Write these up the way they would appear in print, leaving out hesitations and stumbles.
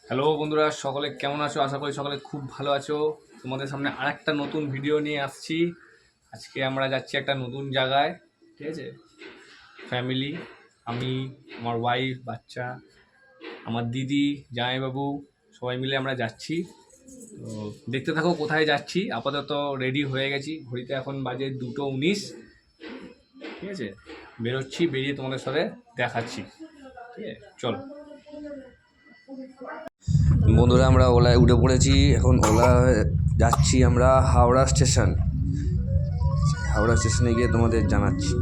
Hello বন্ধুরা, সকলে কেমন আছো? আশা করি সকলে খুব ভালো আছো। তোমাদের সামনে আরেকটা নতুন ভিডিও নিয়ে আসছি। আজকে আমরা যাচ্ছি একটা নতুন জায়গায়, ঠিক আছে? ফ্যামিলি, আমি, আমার ওয়াইফ, বাচ্চা, আমার দিদি, জামাইবাবু, সবাই মিলে আমরা যাচ্ছি। তো দেখতে থাকো কোথায় যাচ্ছি। আপাতত রেডি হয়ে গেছি, ঘড়িতে এখন বাজে 2:19, ঠিক আছে? বেরোচ্ছি, বেরিয়ে তোমাদের সাথে দেখাচ্ছি, ঠিক আছে? চলো বন্ধুরা, আমরা ওলায় উঠে পড়েছি। এখন ওলা যাচ্ছি আমরা হাওড়া স্টেশন। হাওড়া স্টেশনে গিয়ে তোমাদের জানাচ্ছি।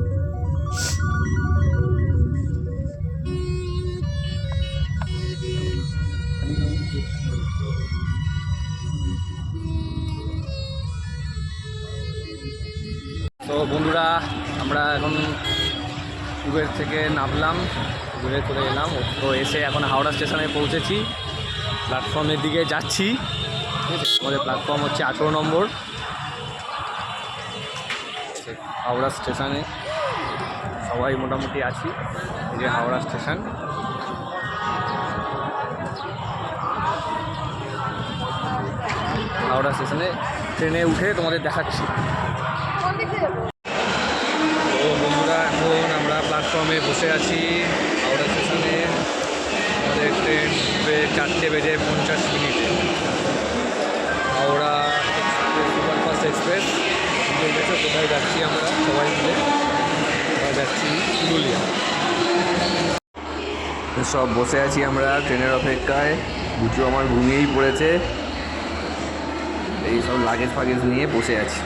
তো বন্ধুরা, আমরা এখন উবের থেকে নামলাম, উবেরে করে এলাম। তো এসে এখন হাওড়া স্টেশনে পৌঁছেছি, প্ল্যাটফর্মের দিকে যাচ্ছি, ঠিক আছে? আমাদের প্ল্যাটফর্ম হচ্ছে 18 নম্বর। হাওড়া স্টেশনে সবাই মোটামুটি আছি। এই যে হাওড়া স্টেশন। হাওড়া স্টেশনে ট্রেনে উঠে তোমাদের দেখাচ্ছি। তো বন্ধুরা, এখন আমরা প্ল্যাটফর্মে বসে আছি হাওড়া স্টেশনে। আমাদের ট্রেন 4:50 হাওড়া সুপারফাস্ট এক্সপ্রেস। দেখেছো কোথায় যাচ্ছি আমরা? সবাই মিলে আমরা যাচ্ছি পুরুলিয়া। সব বসে আছি আমরা ট্রেনের অপেক্ষায়। বুচু আমার ঘুমিয়েই পড়েছে। এই সব লাগেজ ফাগেজ নিয়ে বসে আছি।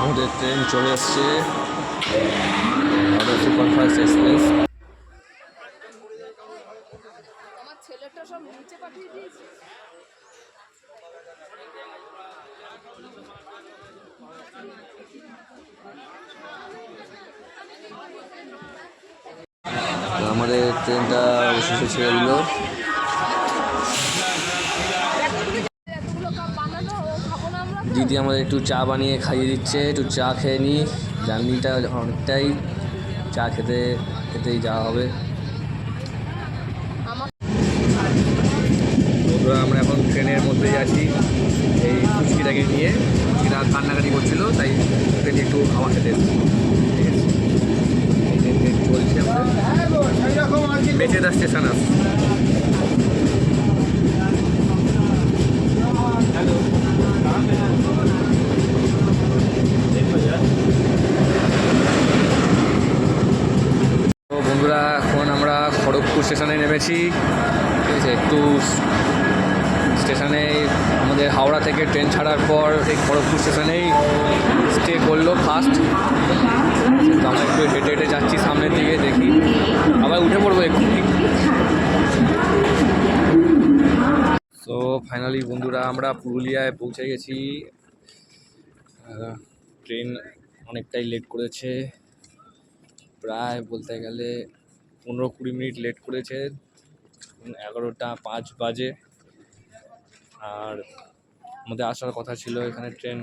আমাদের ট্রেন চলে এসছে, হাওড়া সুপারফাস্ট এক্সপ্রেস। আমার ছেলেটা সব নিচে পাঠিয়ে দিয়েছে। আমাদের ট্রেনটা অবশেষে ছেড়ে দিল। এতগুলো কাপ বানানো ও খাবো না আমরা। দিদি আমাদের একটু চা বানিয়ে খাইয়ে দিচ্ছে। একটু চা খেয়ে নিই, জার্নিটা অনেকটাই, চা খেতে খেতেই যাওয়া হবে। বন্ধুরা, আমরা এখন ট্রেনের মধ্যেই আছি এই ফুচকিটাকে নিয়ে। এরা কান্নাকাটি করছিল, তাই ট্রেনে একটু হাওয়া খেতে এসেছি, ঠিক আছে? এই যে ট্রেন চলছে, আমাদের বেচেদা স্টেশন আছে। তো বন্ধুরা, এখন আমরা খড়গপুর স্টেশনে নেমেছি, ঠিক আছে? একটু স্টেশনে আমাদের হাওড়া থেকে ট্রেন ছাড়ার পর এই খড়গপুর স্টেশনেই স্টে করলো ফার্স্ট। তো আমরা একটু হেঁটে হেঁটে যাচ্ছি সামনের দিকে, দেখি আবার উঠে পড়বো এক্ষুনি। তো ফাইনালি বন্ধুরা, আমরা পুরুলিয়ায় পৌঁছে গেছি। ট্রেন অনেকটাই লেট করেছে, প্রায় বলতে গেলে 15-20 মিনিট লেট করেছে। 11:05 বাজে। আর আমাদের আসার কথা ছিল, এখানে ট্রেন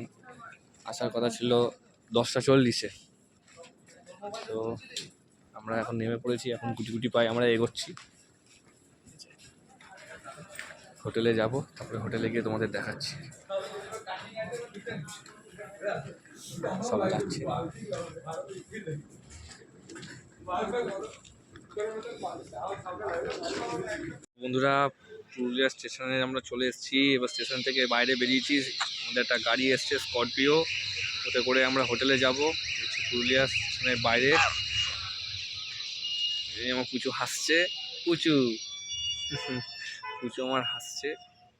আসার কথা ছিল 10:40-এ। তো আমরা এখন নেমে পড়েছি, এখন গুটি গুটি পাই আমরা এগোচ্ছি। হোটেলে যাব, তারপরে হোটেলে গিয়ে তোমাদের দেখাচ্ছি। সব যাচ্ছে। বন্ধুরা, পুরুলিয়া স্টেশনে আমরা চলে এসেছি। এবার স্টেশন থেকে বাইরে বেরিয়েছি, আমাদের একটা গাড়ি এসছে স্করপিও, ওতে করে আমরা হোটেলে যাব। পুরুলিয়া স্টেশনের বাইরে। এই আমার পুচু হাসছে, পুচু পুচু আমার হাসছে,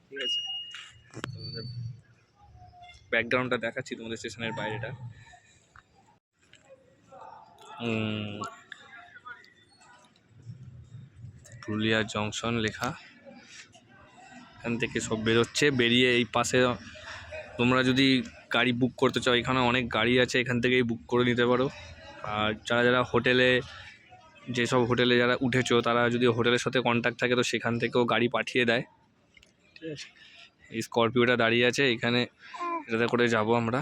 ঠিক আছে? তোমাদের ব্যাকগ্রাউন্ডটা দেখাচ্ছি, তোমাদের স্টেশনের বাইরেটা। পুরুলিয়া জংশন লেখা, এখান থেকে সব বেরোচ্ছে। বেরিয়ে এই পাশে তোমরা যদি গাড়ি বুক করতে চাও, এখানে অনেক গাড়ি আছে, এখান থেকেই বুক করে নিতে পারো। আর যারা যারা হোটেলে, যেসব হোটেলে যারা উঠেছো, তারা যদি হোটেলের সাথে কন্ট্যাক্ট থাকে তো সেখান থেকেও গাড়ি পাঠিয়ে দেয়, ঠিক আছে? এই স্করপিওটা দাঁড়িয়ে আছে এখানে, এটাতে করে যাব আমরা।